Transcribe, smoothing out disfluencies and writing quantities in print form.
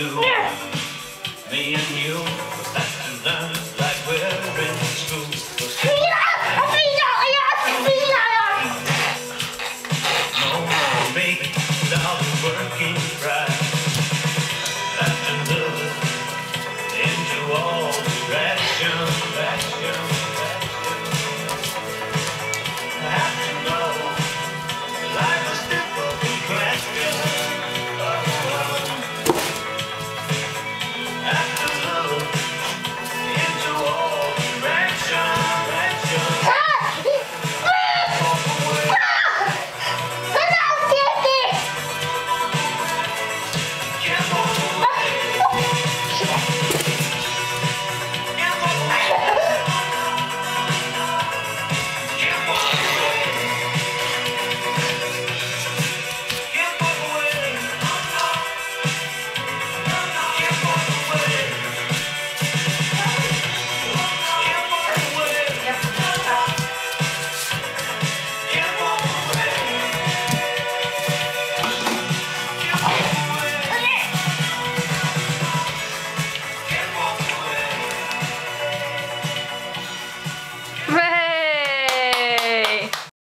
do. Me and you have to learn like we're in school. No more making without working right. Have to look into all directions. Have to know life is difficult question. Have to look into all directions. Can't walk away.